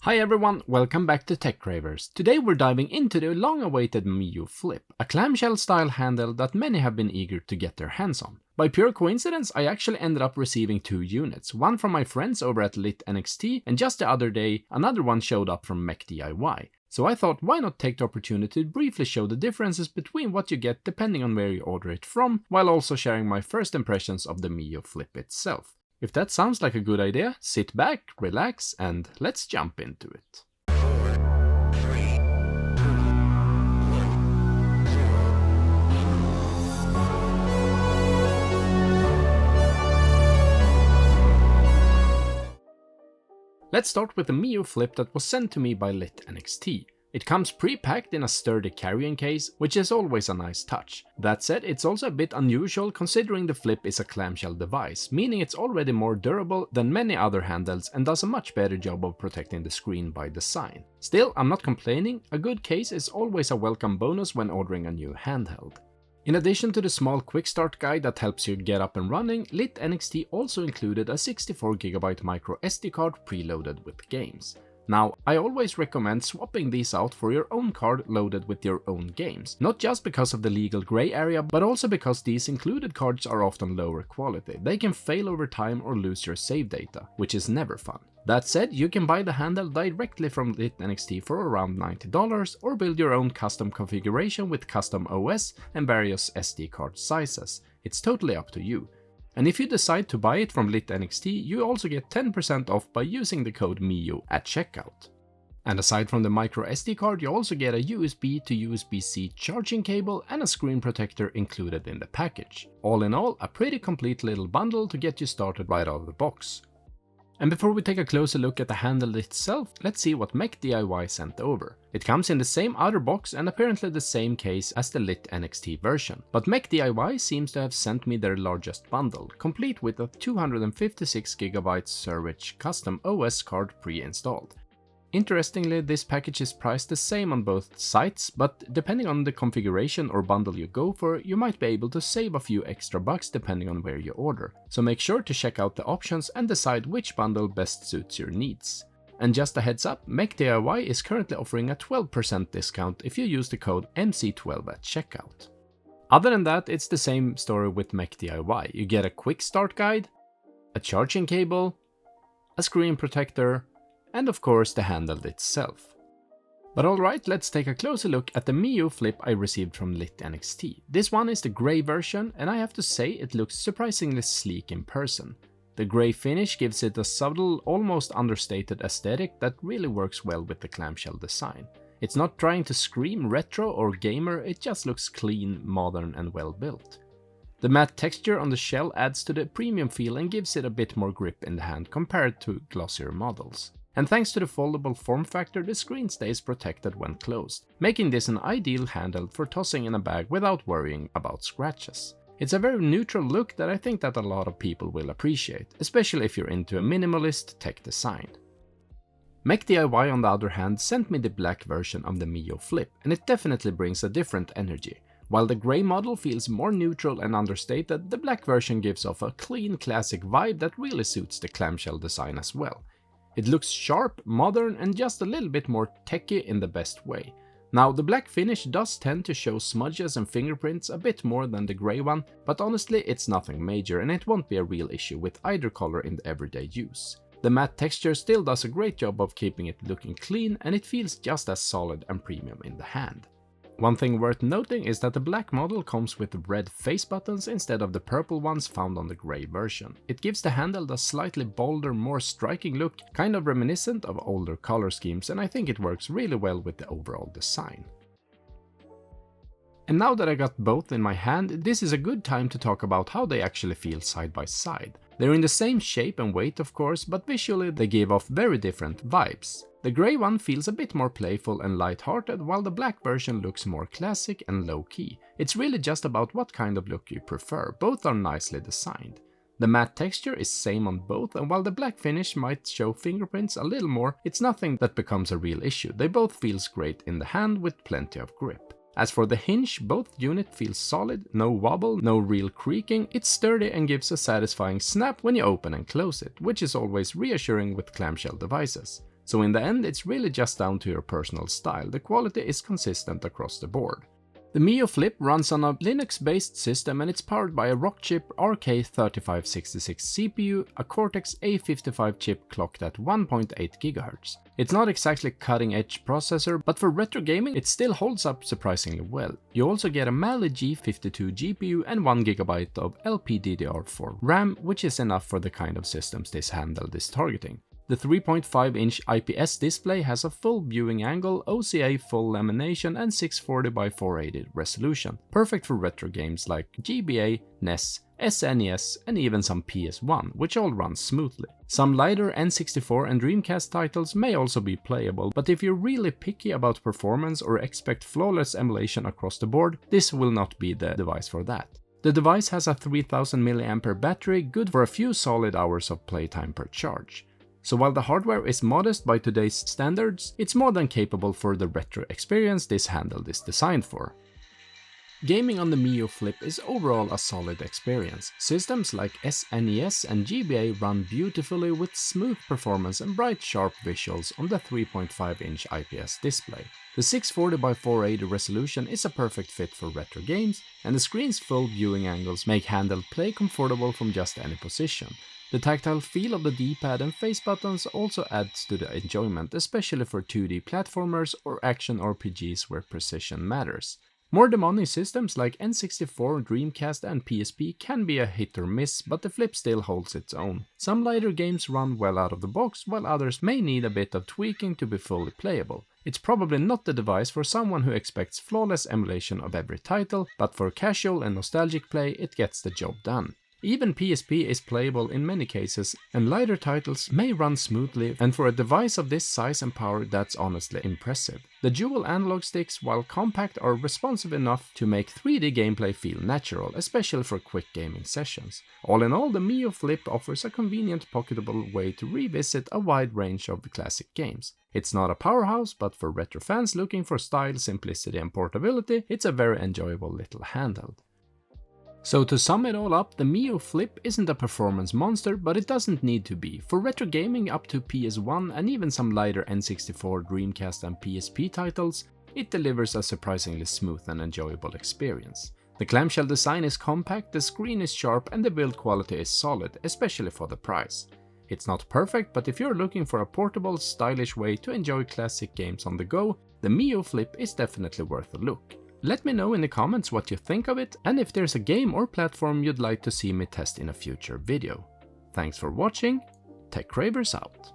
Hi everyone, welcome back to Tech Cravers. Today we're diving into the long-awaited Miyoo Flip, a clamshell-style handheld that many have been eager to get their hands on. By pure coincidence, I actually ended up receiving 2 units, one from my friends over at LITNXT, and just the other day, another one showed up from MechDIY. So I thought, why not take the opportunity to briefly show the differences between what you get depending on where you order it from, while also sharing my first impressions of the Miyoo Flip itself. If that sounds like a good idea, sit back, relax, and let's jump into it. Let's start with the Miyoo Flip that was sent to me by LITNXT. It comes pre-packed in a sturdy carrying case, which is always a nice touch. That said, it's also a bit unusual considering the Flip is a clamshell device, meaning it's already more durable than many other handhelds and does a much better job of protecting the screen by design. Still, I'm not complaining, a good case is always a welcome bonus when ordering a new handheld. In addition to the small quick start guide that helps you get up and running, LITNXT also included a 64GB micro SD card preloaded with games. Now, I always recommend swapping these out for your own card loaded with your own games, not just because of the legal grey area, but also because these included cards are often lower quality. They can fail over time or lose your save data, which is never fun. That said, you can buy the handheld directly from LITNXT for around $90 or build your own custom configuration with custom OS and various SD card sizes. It's totally up to you. And if you decide to buy it from LITNXT, you also get 10% off by using the code Miyoo at checkout. And aside from the micro SD card, you also get a USB to USB-C charging cable and a screen protector included in the package. All in all, a pretty complete little bundle to get you started right out of the box. And before we take a closer look at the handle itself, let's see what MechDIY sent over. It comes in the same outer box and apparently the same case as the LITNXT version, but MechDIY seems to have sent me their largest bundle, complete with a 256GB Surwich custom OS card pre-installed. Interestingly, this package is priced the same on both sites, but depending on the configuration or bundle you go for, you might be able to save a few extra bucks depending on where you order. So make sure to check out the options and decide which bundle best suits your needs. And just a heads up, MechDIY is currently offering a 12% discount if you use the code MC12 at checkout. Other than that, it's the same story with MechDIY. You get a quick start guide, a charging cable, a screen protector, and of course the handheld itself. But alright, let's take a closer look at the Miyoo Flip I received from LITNXT. This one is the grey version, and I have to say it looks surprisingly sleek in person. The grey finish gives it a subtle, almost understated aesthetic that really works well with the clamshell design. It's not trying to scream retro or gamer, it just looks clean, modern and well built. The matte texture on the shell adds to the premium feel and gives it a bit more grip in the hand compared to glossier models. And thanks to the foldable form factor, the screen stays protected when closed, making this an ideal handheld for tossing in a bag without worrying about scratches. It's a very neutral look that I think that a lot of people will appreciate, especially if you're into a minimalist tech design. MechDIY on the other hand sent me the black version of the Miyoo Flip, and it definitely brings a different energy. While the grey model feels more neutral and understated, the black version gives off a clean classic vibe that really suits the clamshell design as well. It looks sharp, modern and just a little bit more techy in the best way. Now the black finish does tend to show smudges and fingerprints a bit more than the grey one, but honestly it's nothing major and it won't be a real issue with either color in the everyday use. The matte texture still does a great job of keeping it looking clean and it feels just as solid and premium in the hand. One thing worth noting is that the black model comes with red face buttons instead of the purple ones found on the grey version. It gives the handheld a slightly bolder, more striking look, kind of reminiscent of older color schemes, and I think it works really well with the overall design. And now that I got both in my hand, this is a good time to talk about how they actually feel side by side. They're in the same shape and weight of course, but visually they give off very different vibes. The grey one feels a bit more playful and light-hearted, while the black version looks more classic and low-key. It's really just about what kind of look you prefer, both are nicely designed. The matte texture is same on both, and while the black finish might show fingerprints a little more, it's nothing that becomes a real issue. They both feels great in the hand with plenty of grip. As for the hinge, both unit feels solid, no wobble, no real creaking, it's sturdy and gives a satisfying snap when you open and close it, which is always reassuring with clamshell devices. So in the end, it's really just down to your personal style. The quality is consistent across the board. The Miyoo Flip runs on a Linux-based system and it's powered by a Rockchip RK3566 CPU, a Cortex A55 chip clocked at 1.8 GHz. It's not exactly cutting-edge processor, but for retro gaming it still holds up surprisingly well. You also get a Mali G52 GPU and 1 GB of LPDDR4 RAM, which is enough for the kind of systems this handheld is targeting. The 3.5-inch IPS display has a full viewing angle, OCA full lamination and 640x480 resolution, perfect for retro games like GBA, NES, SNES and even some PS1, which all runs smoothly. Some lighter N64 and Dreamcast titles may also be playable, but if you're really picky about performance or expect flawless emulation across the board, this will not be the device for that. The device has a 3000 mAh battery, good for a few solid hours of playtime per charge. So while the hardware is modest by today's standards, it's more than capable for the retro experience this handheld is designed for. Gaming on the Miyoo Flip is overall a solid experience. Systems like SNES and GBA run beautifully with smooth performance and bright sharp visuals on the 3.5-inch IPS display. The 640x480 resolution is a perfect fit for retro games, and the screen's full viewing angles make handheld play comfortable from just any position. The tactile feel of the D-pad and face buttons also adds to the enjoyment, especially for 2D platformers or action RPGs where precision matters. More demanding systems like N64, Dreamcast and PSP can be a hit or miss, but the Flip still holds its own. Some lighter games run well out of the box, while others may need a bit of tweaking to be fully playable. It's probably not the device for someone who expects flawless emulation of every title, but for casual and nostalgic play it gets the job done. Even PSP is playable in many cases, and lighter titles may run smoothly, and for a device of this size and power that's honestly impressive. The dual analog sticks, while compact, are responsive enough to make 3D gameplay feel natural, especially for quick gaming sessions. All in all, the Miyoo Flip offers a convenient, pocketable way to revisit a wide range of classic games. It's not a powerhouse, but for retro fans looking for style, simplicity and portability, it's a very enjoyable little handheld. So to sum it all up, the Miyoo Flip isn't a performance monster, but it doesn't need to be. For retro gaming up to PS1 and even some lighter N64, Dreamcast and PSP titles, it delivers a surprisingly smooth and enjoyable experience. The clamshell design is compact, the screen is sharp and the build quality is solid, especially for the price. It's not perfect, but if you're looking for a portable, stylish way to enjoy classic games on the go, the Miyoo Flip is definitely worth a look. Let me know in the comments what you think of it, and if there's a game or platform you'd like to see me test in a future video. Thanks for watching, Tech Cravers out.